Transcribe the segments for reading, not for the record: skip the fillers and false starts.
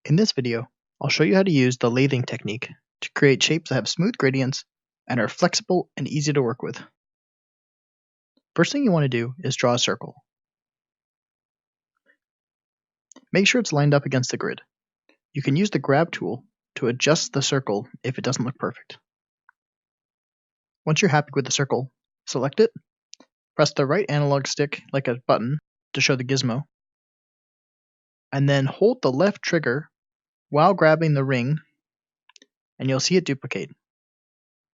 In this video, I'll show you how to use the lathing technique to create shapes that have smooth gradients and are flexible and easy to work with. First thing you want to do is draw a circle. Make sure it's lined up against the grid. You can use the grab tool to adjust the circle if it doesn't look perfect. Once you're happy with the circle, select it, press the right analog stick like a button to show the gizmo, and then hold the left trigger while grabbing the ring, and you'll see it duplicate.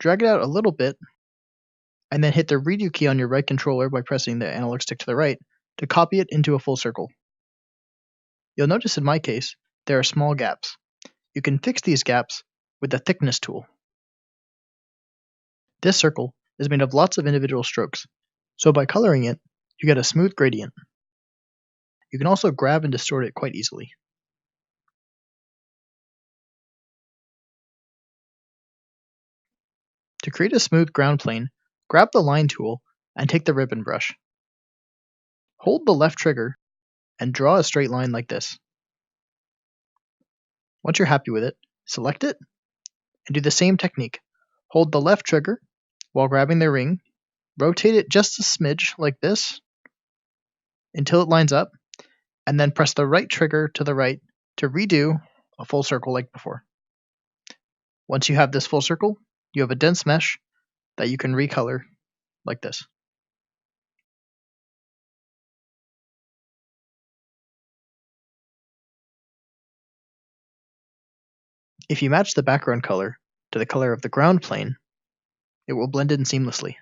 Drag it out a little bit, and then hit the redo key on your right controller by pressing the analog stick to the right to copy it into a full circle. You'll notice in my case, there are small gaps. You can fix these gaps with the thickness tool. This circle is made of lots of individual strokes, so by coloring it, you get a smooth gradient. You can also grab and distort it quite easily. To create a smooth ground plane, grab the line tool and take the ribbon brush. Hold the left trigger and draw a straight line like this. Once you're happy with it, select it and do the same technique. Hold the left trigger while grabbing the ring, rotate it just a smidge like this until it lines up, and then press the right trigger to the right to redo a full circle like before. Once you have this full circle, you have a dense mesh that you can recolor like this. If you match the background color to the color of the ground plane, it will blend in seamlessly.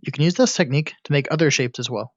You can use this technique to make other shapes as well.